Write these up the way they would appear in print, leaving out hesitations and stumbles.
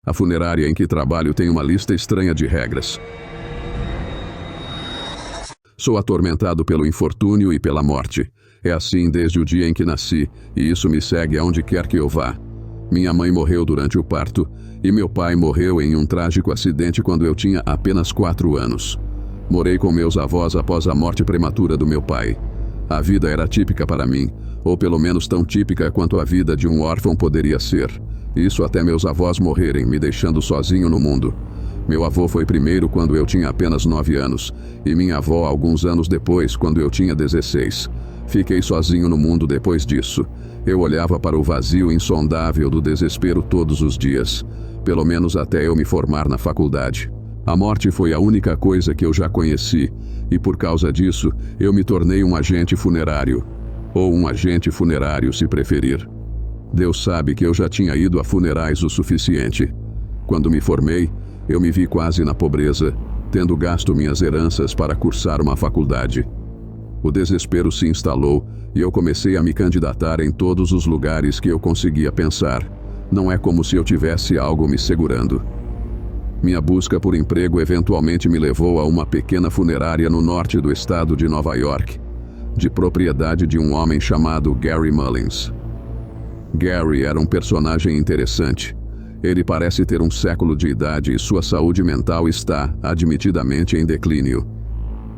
A funerária em que trabalho tem uma lista estranha de regras. Sou atormentado pelo infortúnio e pela morte. É assim desde o dia em que nasci, e isso me segue aonde quer que eu vá. Minha mãe morreu durante o parto, e meu pai morreu em um trágico acidente quando eu tinha apenas 4 anos. Morei com meus avós após a morte prematura do meu pai. A vida era típica para mim, ou pelo menos tão típica quanto a vida de um órfão poderia ser. Isso até meus avós morrerem, me deixando sozinho no mundo. Meu avô foi primeiro quando eu tinha apenas 9 anos, e minha avó alguns anos depois, quando eu tinha 16. Fiquei sozinho no mundo depois disso. Eu olhava para o vazio insondável do desespero todos os dias, pelo menos até eu me formar na faculdade. A morte foi a única coisa que eu já conheci, e por causa disso, eu me tornei um agente funerário. Ou um agente funerário, se preferir. Deus sabe que eu já tinha ido a funerais o suficiente. Quando me formei, eu me vi quase na pobreza, tendo gasto minhas heranças para cursar uma faculdade. O desespero se instalou e eu comecei a me candidatar em todos os lugares que eu conseguia pensar. Não é como se eu tivesse algo me segurando. Minha busca por emprego eventualmente me levou a uma pequena funerária no norte do estado de Nova York, de propriedade de um homem chamado Gary Mullins. Gary era um personagem interessante. Ele parece ter um século de idade e sua saúde mental está, admitidamente, em declínio.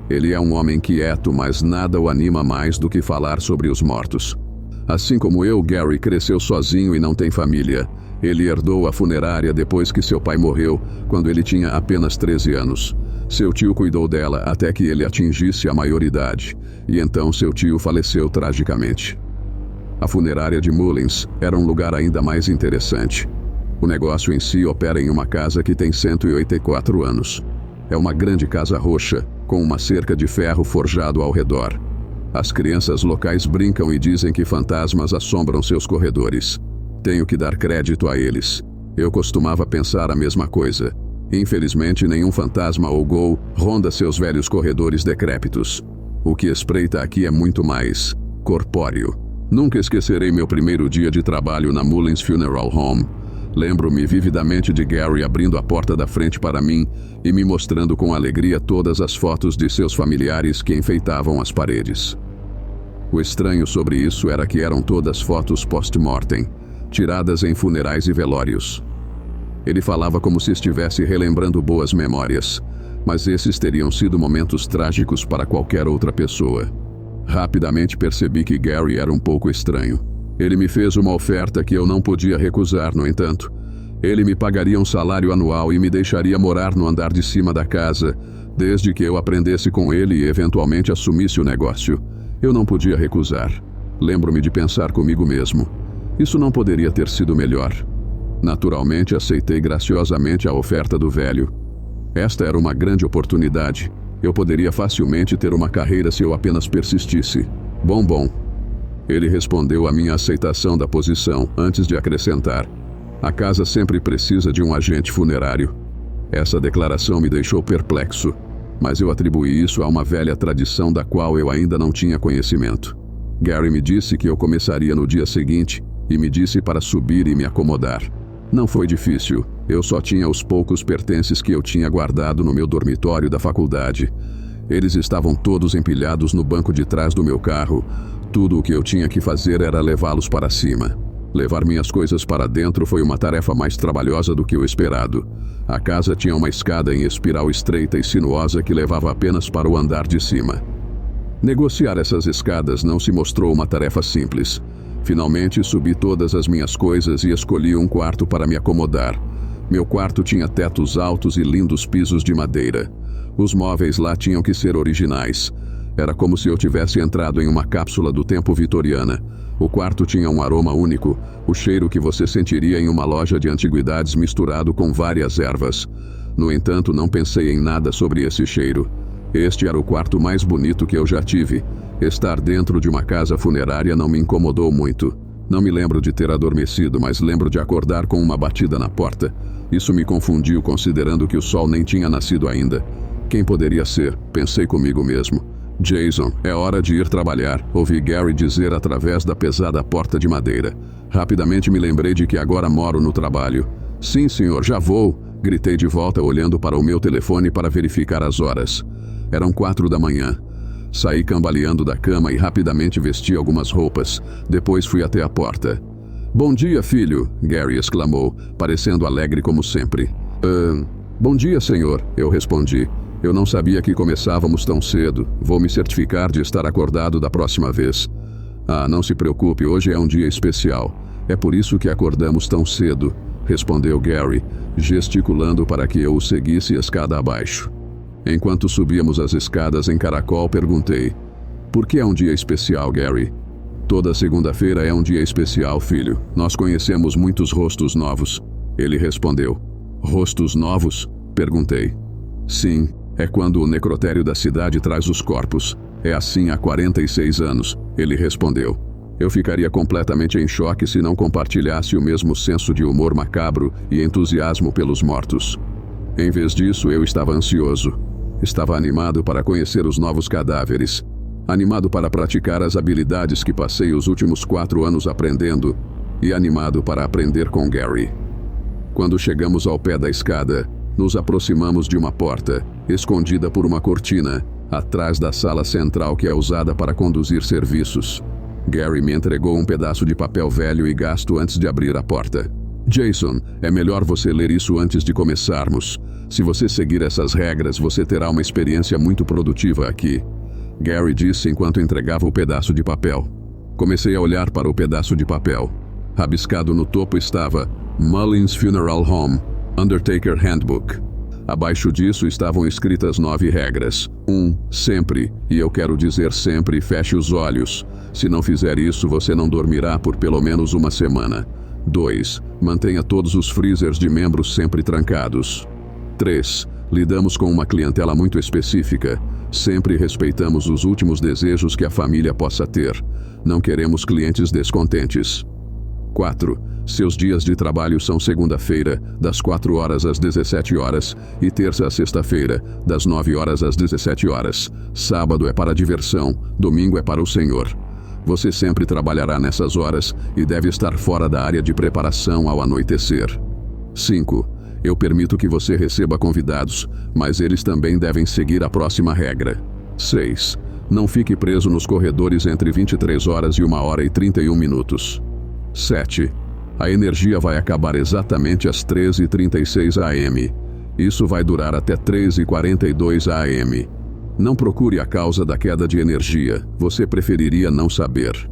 Ele é um homem quieto, mas nada o anima mais do que falar sobre os mortos. Assim como eu, Gary cresceu sozinho e não tem família. Ele herdou a funerária depois que seu pai morreu, quando ele tinha apenas 13 anos. Seu tio cuidou dela até que ele atingisse a maioridade, e então seu tio faleceu tragicamente. A funerária de Mullins era um lugar ainda mais interessante. O negócio em si opera em uma casa que tem 184 anos. É uma grande casa roxa, com uma cerca de ferro forjado ao redor. As crianças locais brincam e dizem que fantasmas assombram seus corredores. Tenho que dar crédito a eles. Eu costumava pensar a mesma coisa. Infelizmente, nenhum fantasma ou ghoul ronda seus velhos corredores decrépitos. O que espreita aqui é muito mais corpóreo. Nunca esquecerei meu primeiro dia de trabalho na Mullins Funeral Home. Lembro-me vividamente de Gary abrindo a porta da frente para mim e me mostrando com alegria todas as fotos de seus familiares que enfeitavam as paredes. O estranho sobre isso era que eram todas fotos post-mortem, tiradas em funerais e velórios. Ele falava como se estivesse relembrando boas memórias, mas esses teriam sido momentos trágicos para qualquer outra pessoa. Rapidamente percebi que Gary era um pouco estranho. Ele me fez uma oferta que eu não podia recusar, no entanto. Ele me pagaria um salário anual e me deixaria morar no andar de cima da casa, desde que eu aprendesse com ele e eventualmente assumisse o negócio. Eu não podia recusar. Lembro-me de pensar comigo mesmo. Isso não poderia ter sido melhor. Naturalmente, aceitei graciosamente a oferta do velho. Esta era uma grande oportunidade. Eu poderia facilmente ter uma carreira se eu apenas persistisse. Bom. Ele respondeu à minha aceitação da posição, antes de acrescentar: a casa sempre precisa de um agente funerário. Essa declaração me deixou perplexo, mas eu atribuí isso a uma velha tradição da qual eu ainda não tinha conhecimento. Gary me disse que eu começaria no dia seguinte, e me disse para subir e me acomodar. Não foi difícil, eu só tinha os poucos pertences que eu tinha guardado no meu dormitório da faculdade. Eles estavam todos empilhados no banco de trás do meu carro. Tudo o que eu tinha que fazer era levá-los para cima. Levar minhas coisas para dentro foi uma tarefa mais trabalhosa do que o esperado. A casa tinha uma escada em espiral estreita e sinuosa que levava apenas para o andar de cima. Negociar essas escadas não se mostrou uma tarefa simples. Finalmente subi todas as minhas coisas e escolhi um quarto para me acomodar. Meu quarto tinha tetos altos e lindos pisos de madeira. Os móveis lá tinham que ser originais. Era como se eu tivesse entrado em uma cápsula do tempo vitoriana. O quarto tinha um aroma único, o cheiro que você sentiria em uma loja de antiguidades misturado com várias ervas. No entanto, não pensei em nada sobre esse cheiro. Este era o quarto mais bonito que eu já tive. Estar dentro de uma casa funerária não me incomodou muito. Não me lembro de ter adormecido, mas lembro de acordar com uma batida na porta. Isso me confundiu, considerando que o sol nem tinha nascido ainda. Quem poderia ser? Pensei comigo mesmo. Jason, é hora de ir trabalhar, ouvi Gary dizer através da pesada porta de madeira. Rapidamente me lembrei de que agora moro no trabalho. Sim, senhor, já vou, gritei de volta olhando para o meu telefone para verificar as horas. Eram 4 da manhã. Saí cambaleando da cama e rapidamente vesti algumas roupas. Depois fui até a porta. Bom dia, filho, Gary exclamou, parecendo alegre como sempre. Bom dia, senhor, eu respondi. Eu não sabia que começávamos tão cedo. Vou me certificar de estar acordado da próxima vez. Ah, não se preocupe, hoje é um dia especial. É por isso que acordamos tão cedo, respondeu Gary, gesticulando para que eu o seguisse escada abaixo. Enquanto subíamos as escadas em caracol, perguntei: por que é um dia especial, Gary? Toda segunda-feira é um dia especial, filho. Nós conhecemos muitos rostos novos. Ele respondeu. Rostos novos? Perguntei. Sim, é quando o necrotério da cidade traz os corpos. É assim há 46 anos, ele respondeu. Eu ficaria completamente em choque se não compartilhasse o mesmo senso de humor macabro e entusiasmo pelos mortos. Em vez disso, eu estava ansioso. Estava animado para conhecer os novos cadáveres. Animado para praticar as habilidades que passei os últimos 4 anos aprendendo. E animado para aprender com Gary. Quando chegamos ao pé da escada, nos aproximamos de uma porta, escondida por uma cortina, atrás da sala central que é usada para conduzir serviços. Gary me entregou um pedaço de papel velho e gasto antes de abrir a porta. Jason, é melhor você ler isso antes de começarmos. Se você seguir essas regras, você terá uma experiência muito produtiva aqui. Gary disse enquanto entregava o pedaço de papel. Comecei a olhar para o pedaço de papel. Rabiscado no topo estava Mullins Funeral Home, Undertaker Handbook. Abaixo disso estavam escritas 9 regras. 1. Sempre, e eu quero dizer sempre, feche os olhos. Se não fizer isso, você não dormirá por pelo menos uma semana. 2. Mantenha todos os freezers de membros sempre trancados. 3. Lidamos com uma clientela muito específica. Sempre respeitamos os últimos desejos que a família possa ter. Não queremos clientes descontentes. 4. Seus dias de trabalho são segunda-feira, das 4 horas às 17 horas, e terça a sexta-feira, das 9 horas às 17 horas. Sábado é para diversão, domingo é para o Senhor. Você sempre trabalhará nessas horas e deve estar fora da área de preparação ao anoitecer. 5. Eu permito que você receba convidados, mas eles também devem seguir a próxima regra. 6. Não fique preso nos corredores entre 23 horas e 1 hora e 31 minutos. 7. A energia vai acabar exatamente às 13h36 am. Isso vai durar até 3h42 am. Não procure a causa da queda de energia, você preferiria não saber.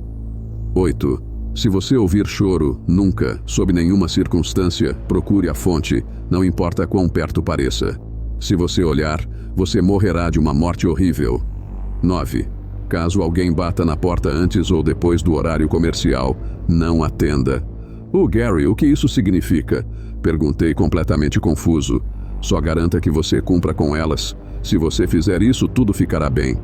8. Se você ouvir choro, nunca, sob nenhuma circunstância, procure a fonte, não importa quão perto pareça. Se você olhar, você morrerá de uma morte horrível. 9. Caso alguém bata na porta antes ou depois do horário comercial, não atenda. Gary, o que isso significa? Perguntei completamente confuso. Só garanta que você cumpra com elas. Se você fizer isso, tudo ficará bem.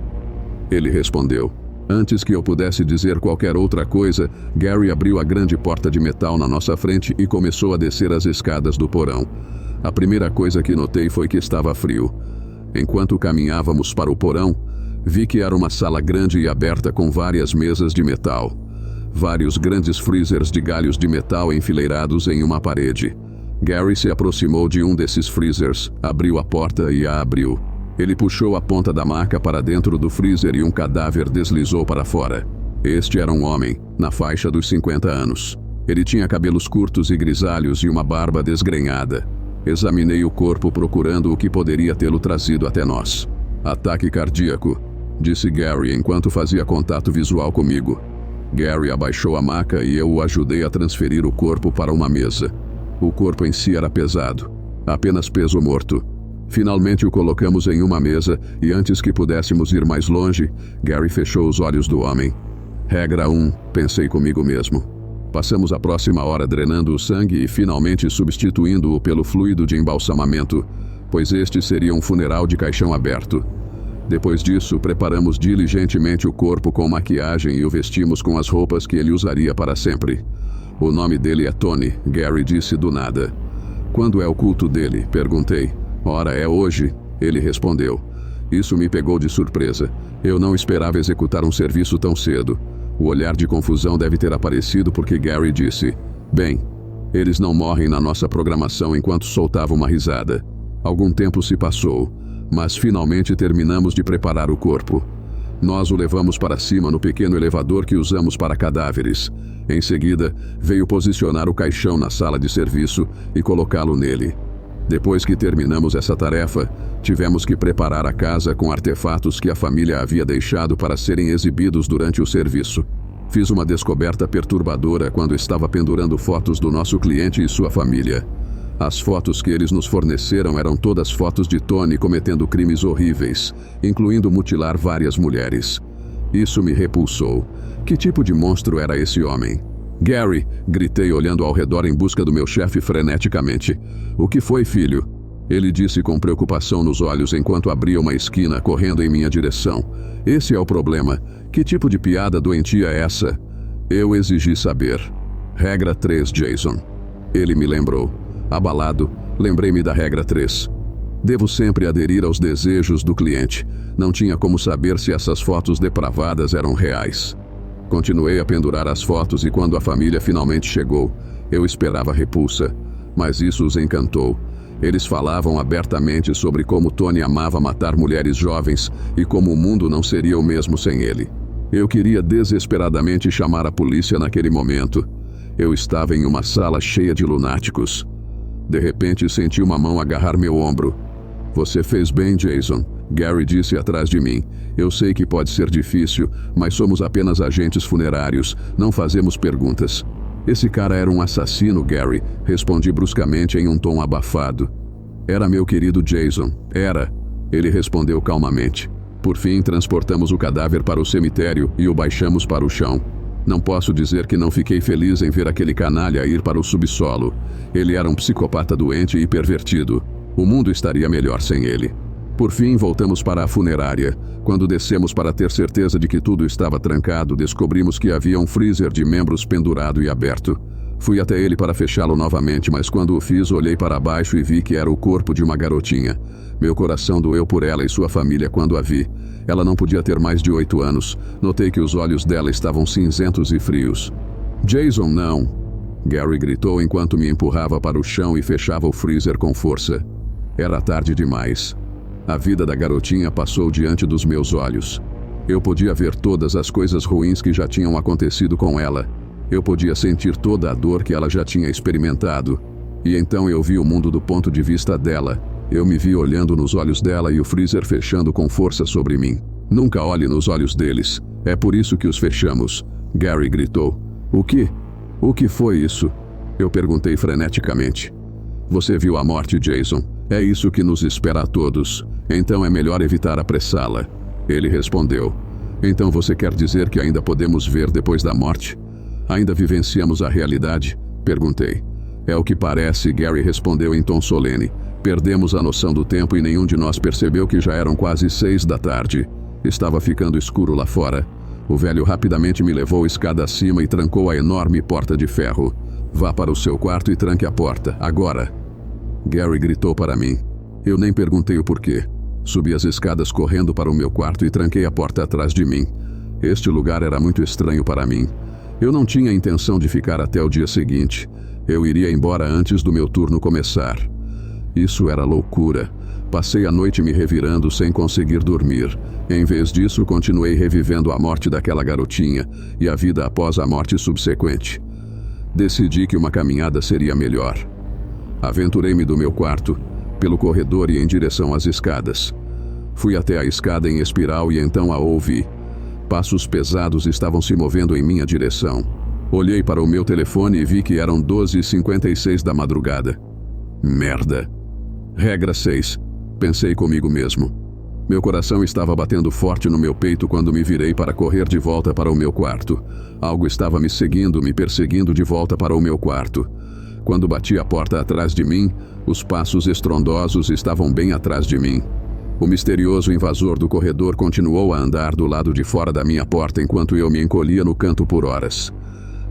Ele respondeu. Antes que eu pudesse dizer qualquer outra coisa, Gary abriu a grande porta de metal na nossa frente e começou a descer as escadas do porão. A primeira coisa que notei foi que estava frio. Enquanto caminhávamos para o porão, vi que era uma sala grande e aberta com várias mesas de metal. Vários grandes freezers de galhos de metal enfileirados em uma parede. Gary se aproximou de um desses freezers, abriu a porta e a abriu. Ele puxou a ponta da maca para dentro do freezer e um cadáver deslizou para fora. Este era um homem, na faixa dos 50 anos. Ele tinha cabelos curtos e grisalhos e uma barba desgrenhada. Examinei o corpo procurando o que poderia tê-lo trazido até nós. Ataque cardíaco, disse Gary enquanto fazia contato visual comigo. Gary abaixou a maca e eu o ajudei a transferir o corpo para uma mesa. O corpo em si era pesado, apenas peso morto. Finalmente o colocamos em uma mesa e antes que pudéssemos ir mais longe, Gary fechou os olhos do homem. Regra 1, pensei comigo mesmo. Passamos a próxima hora drenando o sangue e finalmente substituindo-o pelo fluido de embalsamamento, pois este seria um funeral de caixão aberto. Depois disso, preparamos diligentemente o corpo com maquiagem e o vestimos com as roupas que ele usaria para sempre. O nome dele é Tony, Gary disse do nada. Quando é o culto dele? Perguntei. Ora, é hoje, ele respondeu. Isso me pegou de surpresa. Eu não esperava executar um serviço tão cedo. O olhar de confusão deve ter aparecido porque Gary disse: Bem, Eles não morrem na nossa programação enquanto soltava uma risada. Algum tempo se passou, mas finalmente terminamos de preparar o corpo. Nós o levamos para cima no pequeno elevador que usamos para cadáveres. Em seguida, veio posicionar o caixão na sala de serviço e colocá-lo nele. Depois que terminamos essa tarefa, tivemos que preparar a casa com artefatos que a família havia deixado para serem exibidos durante o serviço. Fiz uma descoberta perturbadora quando estava pendurando fotos do nosso cliente e sua família. As fotos que eles nos forneceram eram todas fotos de Tony cometendo crimes horríveis, incluindo mutilar várias mulheres. Isso me repulsou. Que tipo de monstro era esse homem? Gary, gritei olhando ao redor em busca do meu chefe freneticamente. O que foi, filho? Ele disse com preocupação nos olhos enquanto abria uma esquina correndo em minha direção. Esse é o problema. Que tipo de piada doentia é essa? Eu exigi saber. Regra 3, Jason. Ele me lembrou. Abalado, lembrei-me da regra 3. Devo sempre aderir aos desejos do cliente. Não tinha como saber se essas fotos depravadas eram reais. Continuei a pendurar as fotos e quando a família finalmente chegou, eu esperava repulsa. Mas isso os encantou. Eles falavam abertamente sobre como Tony amava matar mulheres jovens e como o mundo não seria o mesmo sem ele. Eu queria desesperadamente chamar a polícia naquele momento. Eu estava em uma sala cheia de lunáticos. De repente senti uma mão agarrar meu ombro. Você fez bem, Jason, Gary disse atrás de mim. Eu sei que pode ser difícil, mas somos apenas agentes funerários, não fazemos perguntas. Esse cara era um assassino, Gary, respondi bruscamente em um tom abafado. Era meu querido Jason, era. Ele respondeu calmamente. Por fim, transportamos o cadáver para o cemitério e o baixamos para o chão. Não posso dizer que não fiquei feliz em ver aquele canalha ir para o subsolo. Ele era um psicopata doente e pervertido. O mundo estaria melhor sem ele. Por fim, voltamos para a funerária. Quando descemos para ter certeza de que tudo estava trancado, descobrimos que havia um freezer de membros pendurado e aberto. Fui até ele para fechá-lo novamente, mas quando o fiz, olhei para baixo e vi que era o corpo de uma garotinha. Meu coração doeu por ela e sua família quando a vi. Ela não podia ter mais de 8 anos. Notei que os olhos dela estavam cinzentos e frios. Jason, não! Gary gritou enquanto me empurrava para o chão e fechava o freezer com força. Era tarde demais. A vida da garotinha passou diante dos meus olhos. Eu podia ver todas as coisas ruins que já tinham acontecido com ela. Eu podia sentir toda a dor que ela já tinha experimentado. E então eu vi o mundo do ponto de vista dela. Eu me vi olhando nos olhos dela e o freezer fechando com força sobre mim. Nunca olhe nos olhos deles. É por isso que os fechamos. Gary gritou. O que? O que foi isso? Eu perguntei freneticamente. Você viu a morte, Jason. É isso que nos espera a todos. Então é melhor evitar apressá-la. Ele respondeu. Então você quer dizer que ainda podemos ver depois da morte? Ainda vivenciamos a realidade? Perguntei. É o que parece, Gary respondeu em tom solene. Perdemos a noção do tempo e nenhum de nós percebeu que já eram quase 6 da tarde. Estava ficando escuro lá fora. O velho rapidamente me levou escada acima e trancou a enorme porta de ferro. Vá para o seu quarto e tranque a porta, agora. Gary gritou para mim. Eu nem perguntei o porquê. Subi as escadas correndo para o meu quarto e tranquei a porta atrás de mim. Este lugar era muito estranho para mim. Eu não tinha intenção de ficar até o dia seguinte. Eu iria embora antes do meu turno começar. Isso era loucura. Passei a noite me revirando sem conseguir dormir. Em vez disso, continuei revivendo a morte daquela garotinha e a vida após a morte subsequente. Decidi que uma caminhada seria melhor. Aventurei-me do meu quarto, pelo corredor e em direção às escadas. Fui até a escada em espiral e então a ouvi. Passos pesados estavam se movendo em minha direção. Olhei para o meu telefone e vi que eram 12h56 da madrugada. Merda. Regra 6. Pensei comigo mesmo. Meu coração estava batendo forte no meu peito quando me virei para correr de volta para o meu quarto. Algo estava me seguindo, me perseguindo de volta para o meu quarto. Quando bati a porta atrás de mim, os passos estrondosos estavam bem atrás de mim. O misterioso invasor do corredor continuou a andar do lado de fora da minha porta enquanto eu me encolhia no canto por horas.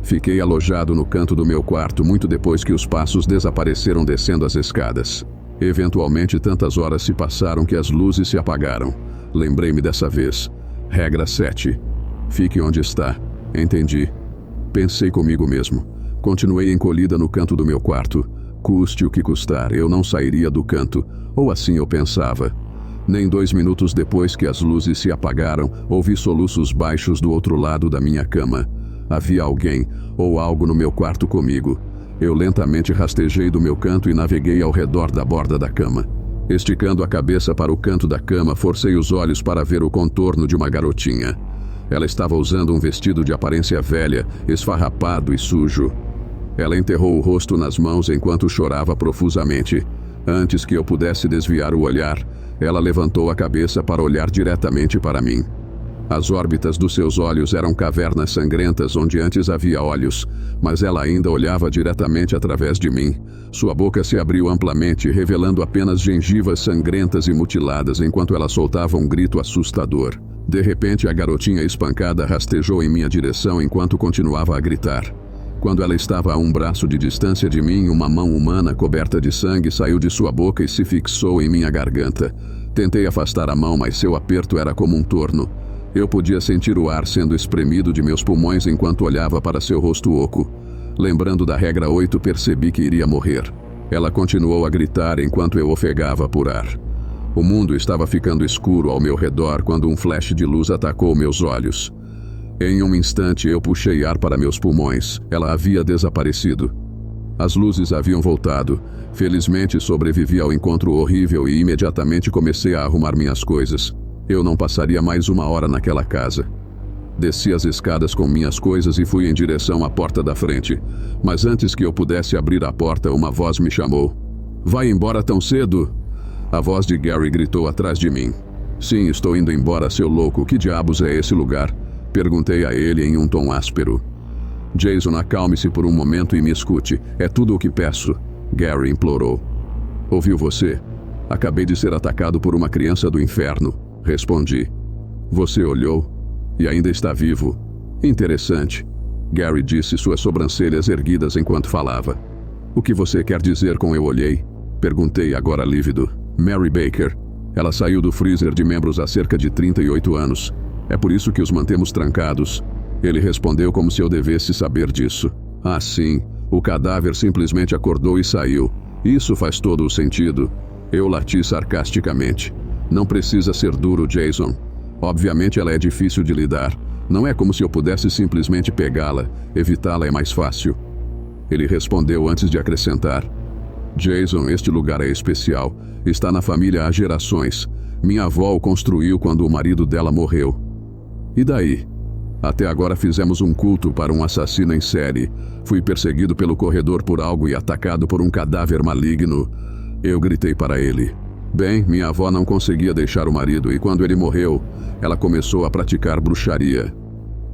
Fiquei alojado no canto do meu quarto muito depois que os passos desapareceram descendo as escadas. Eventualmente, tantas horas se passaram que as luzes se apagaram. Lembrei-me dessa vez. Regra 7. Fique onde está. Entendi. Pensei comigo mesmo. Continuei encolhida no canto do meu quarto. Custe o que custar, eu não sairia do canto, ou assim eu pensava. Nem 2 minutos depois que as luzes se apagaram, ouvi soluços baixos do outro lado da minha cama. Havia alguém, ou algo no meu quarto comigo. Eu lentamente rastejei do meu canto e naveguei ao redor da borda da cama. Esticando a cabeça para o canto da cama, forcei os olhos para ver o contorno de uma garotinha. Ela estava usando um vestido de aparência velha, esfarrapado e sujo. Ela enterrou o rosto nas mãos enquanto chorava profusamente. Antes que eu pudesse desviar o olhar, ela levantou a cabeça para olhar diretamente para mim. As órbitas dos seus olhos eram cavernas sangrentas onde antes havia olhos, mas ela ainda olhava diretamente através de mim. Sua boca se abriu amplamente, revelando apenas gengivas sangrentas e mutiladas enquanto ela soltava um grito assustador. De repente, a garotinha espancada rastejou em minha direção enquanto continuava a gritar. Quando ela estava a um braço de distância de mim, uma mão humana coberta de sangue saiu de sua boca e se fixou em minha garganta. Tentei afastar a mão, mas seu aperto era como um torno. Eu podia sentir o ar sendo espremido de meus pulmões enquanto olhava para seu rosto oco. Lembrando da regra 8, percebi que iria morrer. Ela continuou a gritar enquanto eu ofegava por ar. O mundo estava ficando escuro ao meu redor quando um flash de luz atacou meus olhos. Em um instante eu puxei ar para meus pulmões. Ela havia desaparecido. As luzes haviam voltado. Felizmente sobrevivi ao encontro horrível e imediatamente comecei a arrumar minhas coisas. Eu não passaria mais 1 hora naquela casa. Desci as escadas com minhas coisas e fui em direção à porta da frente. Mas antes que eu pudesse abrir a porta, uma voz me chamou. "Vai embora tão cedo?" A voz de Gary gritou atrás de mim. "Sim, estou indo embora, seu louco. Que diabos é esse lugar?" Perguntei a ele em um tom áspero. "Jason, acalme-se por um momento e me escute. É tudo o que peço." Gary implorou. "Ouviu você? Acabei de ser atacado por uma criança do inferno." Respondi. "Você olhou? E ainda está vivo. Interessante." Gary disse, suas sobrancelhas erguidas enquanto falava. "O que você quer dizer com eu olhei?" Perguntei, agora lívido. "Mary Baker. Ela saiu do freezer de membros há cerca de 38 anos. É por isso que os mantemos trancados." Ele respondeu como se eu devesse saber disso. "Ah, sim. O cadáver simplesmente acordou e saiu. Isso faz todo o sentido." Eu lati sarcasticamente. "Não precisa ser duro, Jason. Obviamente ela é difícil de lidar. Não é como se eu pudesse simplesmente pegá-la. Evitá-la é mais fácil." Ele respondeu antes de acrescentar. "Jason, este lugar é especial. Está na família há gerações. Minha avó o construiu quando o marido dela morreu. E daí? Até agora fizemos um culto para um assassino em série. Fui perseguido pelo corredor por algo e atacado por um cadáver maligno." Eu gritei para ele. "Bem, minha avó não conseguia deixar o marido e quando ele morreu, ela começou a praticar bruxaria.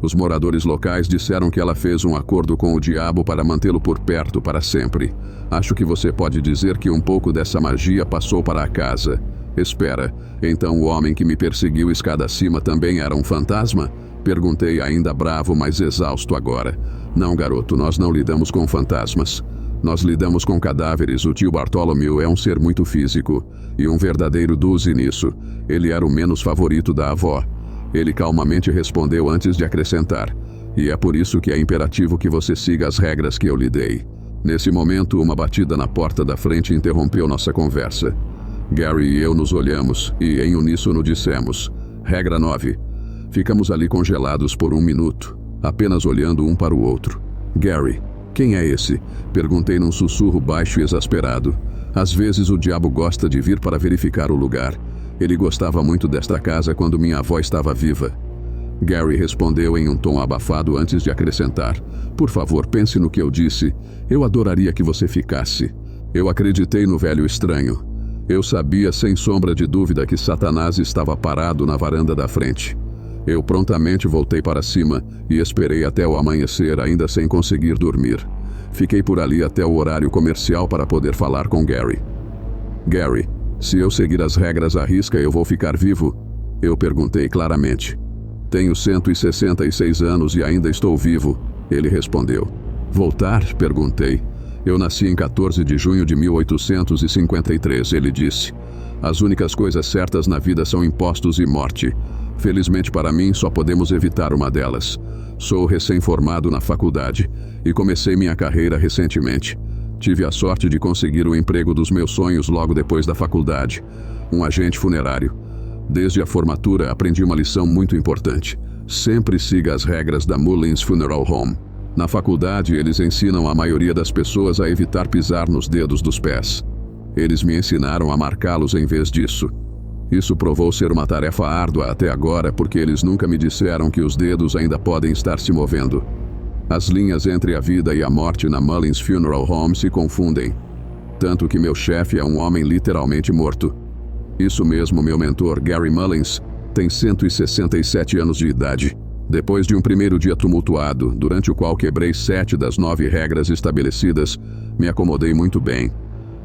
Os moradores locais disseram que ela fez um acordo com o diabo para mantê-lo por perto para sempre. Acho que você pode dizer que um pouco dessa magia passou para a casa. Espera, então o homem que me perseguiu escada acima também era um fantasma?" Perguntei, ainda bravo, mas exausto agora. "Não, garoto, nós não lidamos com fantasmas. Nós lidamos com cadáveres. O tio Bartholomew é um ser muito físico e um verdadeiro doozy nisso. Ele era o menos favorito da avó." Ele calmamente respondeu antes de acrescentar. "E é por isso que é imperativo que você siga as regras que eu lhe dei." Nesse momento, uma batida na porta da frente interrompeu nossa conversa. Gary e eu nos olhamos e, em uníssono, dissemos: "Regra 9. Ficamos ali congelados por 1 minuto, apenas olhando um para o outro. "Gary, quem é esse?" Perguntei num sussurro baixo e exasperado. Às vezes o diabo gosta de vir para verificar o lugar. Ele gostava muito desta casa quando minha avó estava viva. Gary respondeu em um tom abafado antes de acrescentar: "Por favor, pense no que eu disse. Eu adoraria que você ficasse." Eu acreditei no velho estranho. Eu sabia sem sombra de dúvida que Satanás estava parado na varanda da frente. Eu prontamente voltei para cima e esperei até o amanhecer, ainda sem conseguir dormir. Fiquei por ali até o horário comercial para poder falar com Gary. "Gary, se eu seguir as regras à risca, eu vou ficar vivo?" Eu perguntei claramente. "Tenho 166 anos e ainda estou vivo." Ele respondeu. "Voltar?" Perguntei. "Eu nasci em 14 de junho de 1853, ele disse. "As únicas coisas certas na vida são impostos e morte. Felizmente para mim, só podemos evitar uma delas. Sou recém-formado na faculdade e comecei minha carreira recentemente. Tive a sorte de conseguir o emprego dos meus sonhos logo depois da faculdade, um agente funerário. Desde a formatura aprendi uma lição muito importante. Sempre siga as regras da Mullins Funeral Home. Na faculdade, eles ensinam a maioria das pessoas a evitar pisar nos dedos dos pés. Eles me ensinaram a marcá-los em vez disso. Isso provou ser uma tarefa árdua até agora porque eles nunca me disseram que os dedos ainda podem estar se movendo. As linhas entre a vida e a morte na Mullins Funeral Home se confundem. Tanto que meu chefe é um homem literalmente morto. Isso mesmo, meu mentor, Gary Mullins, tem 167 anos de idade. Depois de um primeiro dia tumultuado, durante o qual quebrei 7 das 9 regras estabelecidas, me acomodei muito bem.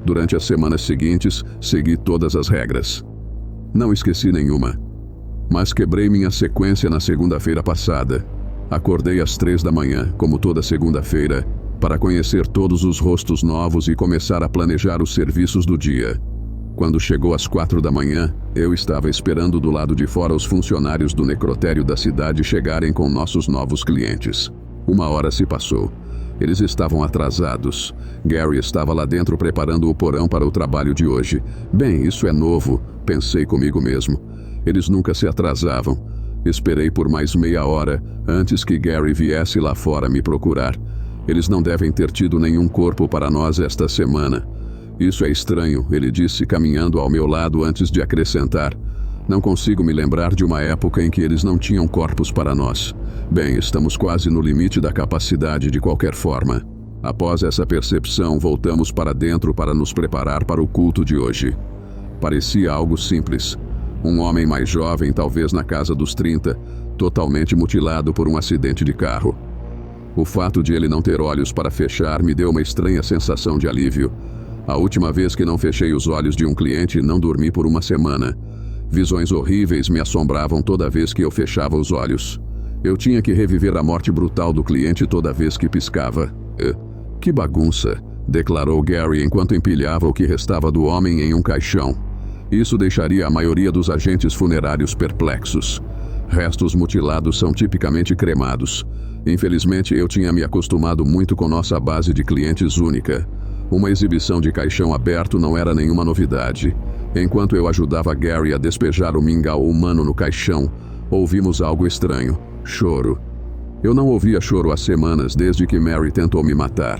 Durante as semanas seguintes, segui todas as regras. Não esqueci nenhuma. Mas quebrei minha sequência na segunda-feira passada. Acordei às 3 da manhã, como toda segunda-feira, para conhecer todos os rostos novos e começar a planejar os serviços do dia. Quando chegou às 4 da manhã, eu estava esperando do lado de fora os funcionários do necrotério da cidade chegarem com nossos novos clientes. 1 hora se passou. Eles estavam atrasados. Gary estava lá dentro preparando o porão para o trabalho de hoje. Bem, isso é novo, pensei comigo mesmo. Eles nunca se atrasavam. Esperei por mais meia hora antes que Gary viesse lá fora me procurar. Eles não devem ter tido nenhum corpo para nós esta semana. Isso é estranho, ele disse caminhando ao meu lado antes de acrescentar. Não consigo me lembrar de uma época em que eles não tinham corpos para nós. Bem, estamos quase no limite da capacidade de qualquer forma. Após essa percepção, voltamos para dentro para nos preparar para o culto de hoje. Parecia algo simples. Um homem mais jovem, talvez na casa dos 30, totalmente mutilado por um acidente de carro. O fato de ele não ter olhos para fechar me deu uma estranha sensação de alívio. A última vez que não fechei os olhos de um cliente, não dormi por uma semana. Visões horríveis me assombravam toda vez que eu fechava os olhos. Eu tinha que reviver a morte brutal do cliente toda vez que piscava. Que bagunça, declarou Gary enquanto empilhava o que restava do homem em um caixão. Isso deixaria a maioria dos agentes funerários perplexos. Restos mutilados são tipicamente cremados. Infelizmente, eu tinha me acostumado muito com nossa base de clientes única. Uma exibição de caixão aberto não era nenhuma novidade. Enquanto eu ajudava Gary a despejar o mingau humano no caixão, ouvimos algo estranho. Choro. Eu não ouvia choro há semanas desde que Mary tentou me matar.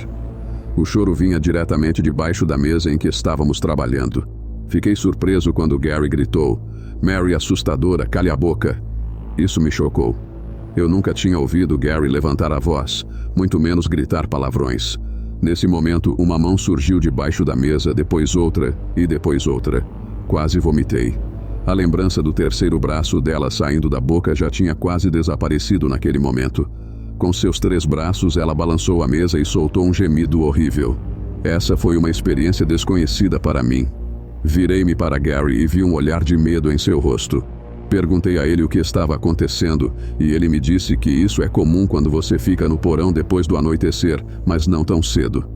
O choro vinha diretamente debaixo da mesa em que estávamos trabalhando. Fiquei surpreso quando Gary gritou: "Mary, assustadora, calha a boca." Isso me chocou. Eu nunca tinha ouvido Gary levantar a voz, muito menos gritar palavrões. Nesse momento, uma mão surgiu debaixo da mesa, depois outra e depois outra. Quase vomitei. A lembrança do terceiro braço dela saindo da boca já tinha quase desaparecido naquele momento. Com seus 3 braços, ela balançou a mesa e soltou um gemido horrível. Essa foi uma experiência desconhecida para mim. Virei-me para Gary e vi um olhar de medo em seu rosto. Perguntei a ele o que estava acontecendo, e ele me disse que isso é comum quando você fica no porão depois do anoitecer, mas não tão cedo.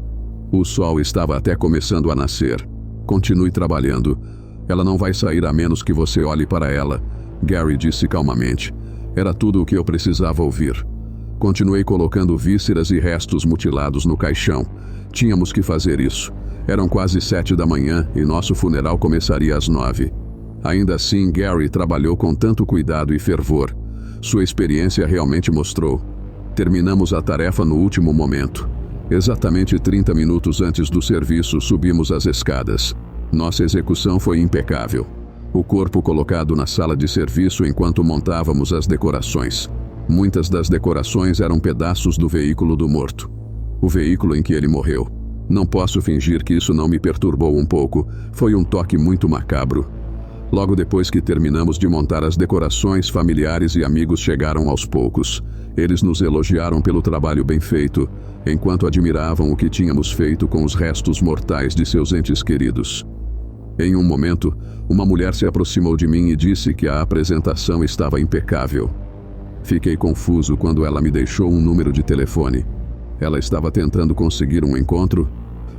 O sol estava até começando a nascer. Continue trabalhando. Ela não vai sair a menos que você olhe para ela, Gary disse calmamente. Era tudo o que eu precisava ouvir. Continuei colocando vísceras e restos mutilados no caixão. Tínhamos que fazer isso. Eram quase 7 da manhã e nosso funeral começaria às 9. Ainda assim, Gary trabalhou com tanto cuidado e fervor. Sua experiência realmente mostrou. Terminamos a tarefa no último momento. Exatamente 30 minutos antes do serviço, subimos as escadas. Nossa execução foi impecável. O corpo colocado na sala de serviço enquanto montávamos as decorações. Muitas das decorações eram pedaços do veículo do morto. O veículo em que ele morreu. Não posso fingir que isso não me perturbou um pouco. Foi um toque muito macabro. Logo depois que terminamos de montar as decorações, familiares e amigos chegaram aos poucos. Eles nos elogiaram pelo trabalho bem feito, enquanto admiravam o que tínhamos feito com os restos mortais de seus entes queridos. Em um momento, uma mulher se aproximou de mim e disse que a apresentação estava impecável. Fiquei confuso quando ela me deixou um número de telefone. Ela estava tentando conseguir um encontro?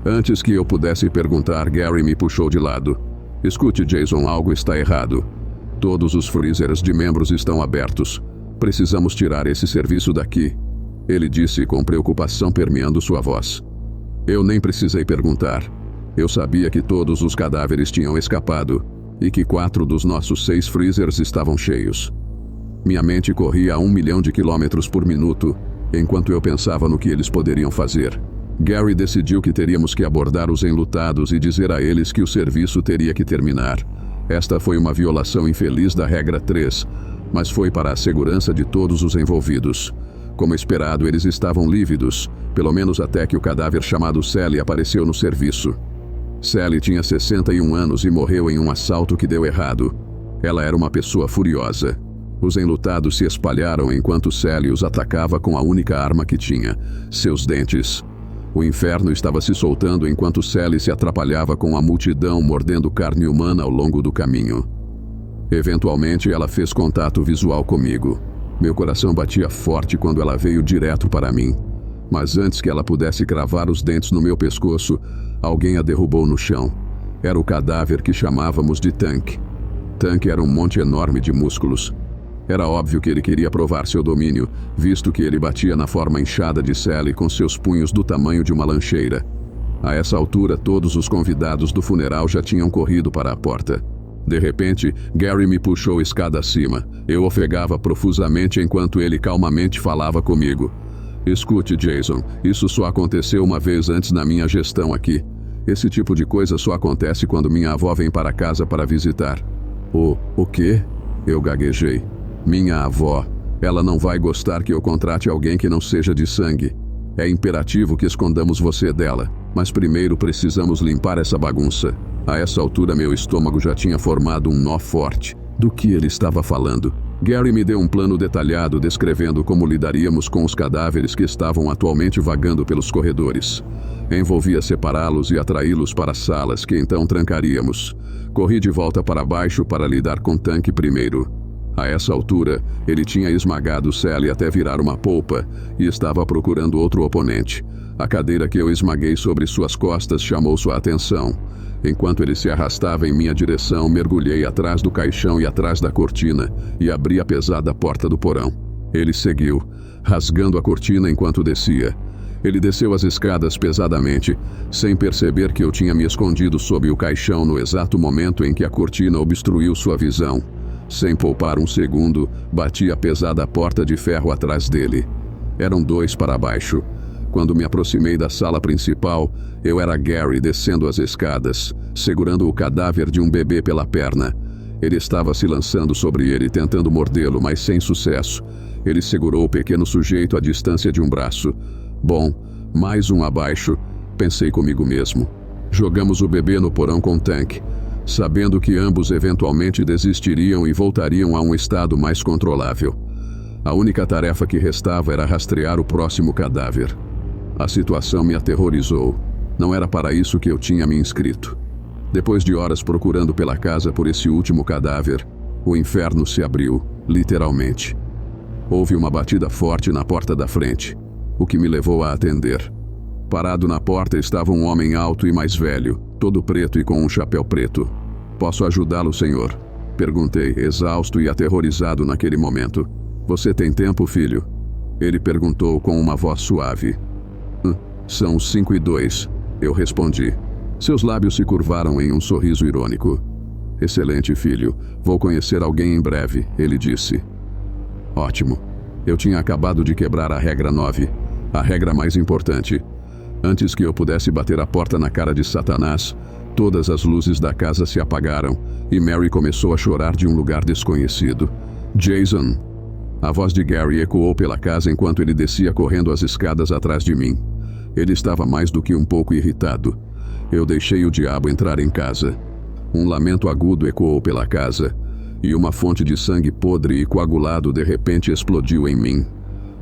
Antes que eu pudesse perguntar, Gary me puxou de lado. "Escute, Jason, algo está errado." Todos os freezers de membros estão abertos. Precisamos tirar esse serviço daqui. Ele disse com preocupação permeando sua voz. Eu nem precisei perguntar. Eu sabia que todos os cadáveres tinham escapado e que 4 dos nossos 6 freezers estavam cheios. Minha mente corria a 1 milhão de quilômetros por minuto, enquanto eu pensava no que eles poderiam fazer. Gary decidiu que teríamos que abordar os enlutados e dizer a eles que o serviço teria que terminar. Esta foi uma violação infeliz da regra 3, mas foi para a segurança de todos os envolvidos. Como esperado, eles estavam lívidos, pelo menos até que o cadáver chamado Sally apareceu no serviço. Sally tinha 61 anos e morreu em um assalto que deu errado. Ela era uma pessoa furiosa. Os enlutados se espalharam enquanto Sally os atacava com a única arma que tinha, seus dentes. O inferno estava se soltando enquanto Sally se atrapalhava com a multidão mordendo carne humana ao longo do caminho. Eventualmente, ela fez contato visual comigo. Meu coração batia forte quando ela veio direto para mim. Mas antes que ela pudesse cravar os dentes no meu pescoço, alguém a derrubou no chão. Era o cadáver que chamávamos de Tank. Tank era um monte enorme de músculos. Era óbvio que ele queria provar seu domínio, visto que ele batia na forma inchada de Sally com seus punhos do tamanho de uma lancheira. A essa altura, todos os convidados do funeral já tinham corrido para a porta. De repente, Gary me puxou escada acima. Eu ofegava profusamente enquanto ele calmamente falava comigo. Escute, Jason, isso só aconteceu uma vez antes na minha gestão aqui. Esse tipo de coisa só acontece quando minha avó vem para casa para visitar. O quê? Eu gaguejei. Minha avó. Ela não vai gostar que eu contrate alguém que não seja de sangue. É imperativo que escondamos você dela. Mas primeiro precisamos limpar essa bagunça. A essa altura meu estômago já tinha formado um nó forte. Do que ele estava falando? Gary me deu um plano detalhado descrevendo como lidaríamos com os cadáveres que estavam atualmente vagando pelos corredores. Envolvia separá-los e atraí-los para salas que então trancaríamos. Corri de volta para baixo para lidar com Tank primeiro. A essa altura, ele tinha esmagado Sally até virar uma polpa e estava procurando outro oponente. A cadeira que eu esmaguei sobre suas costas chamou sua atenção. Enquanto ele se arrastava em minha direção, mergulhei atrás do caixão e atrás da cortina e abri a pesada porta do porão. Ele seguiu, rasgando a cortina enquanto descia. Ele desceu as escadas pesadamente, sem perceber que eu tinha me escondido sob o caixão no exato momento em que a cortina obstruiu sua visão. Sem poupar um segundo, bati a pesada porta de ferro atrás dele. Eram 2 para baixo. Quando me aproximei da sala principal, eu era Gary descendo as escadas, segurando o cadáver de um bebê pela perna. Ele estava se lançando sobre ele, tentando mordê-lo, mas sem sucesso. Ele segurou o pequeno sujeito à distância de um braço. Bom, mais um abaixo, pensei comigo mesmo. Jogamos o bebê no porão com Tank, sabendo que ambos eventualmente desistiriam e voltariam a um estado mais controlável. A única tarefa que restava era rastrear o próximo cadáver. A situação me aterrorizou. Não era para isso que eu tinha me inscrito. Depois de horas procurando pela casa por esse último cadáver, o inferno se abriu, literalmente. Houve uma batida forte na porta da frente, o que me levou a atender. Parado na porta estava um homem alto e mais velho, todo preto e com um chapéu preto. "Posso ajudá-lo, senhor?" Perguntei, exausto e aterrorizado naquele momento. "Você tem tempo, filho?" Ele perguntou com uma voz suave. São 5:02, eu respondi. Seus lábios se curvaram em um sorriso irônico. "Excelente, filho. Vou conhecer alguém em breve", ele disse. Ótimo. Eu tinha acabado de quebrar a regra 9, a regra mais importante. Antes que eu pudesse bater a porta na cara de Satanás, todas as luzes da casa se apagaram e Mary começou a chorar de um lugar desconhecido. "Jason!" A voz de Gary ecoou pela casa enquanto ele descia correndo as escadas atrás de mim. Ele estava mais do que um pouco irritado. Eu deixei o diabo entrar em casa. Um lamento agudo ecoou pela casa, e uma fonte de sangue podre e coagulado de repente explodiu em mim.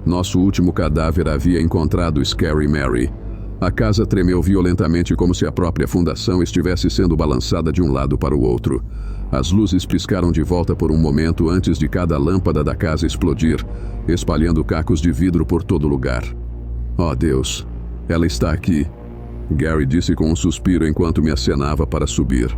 Nosso último cadáver havia encontrado Scary Mary. A casa tremeu violentamente como se a própria fundação estivesse sendo balançada de um lado para o outro. As luzes piscaram de volta por um momento antes de cada lâmpada da casa explodir, espalhando cacos de vidro por todo lugar. "Oh Deus, ela está aqui", Gary disse com um suspiro enquanto me acenava para subir.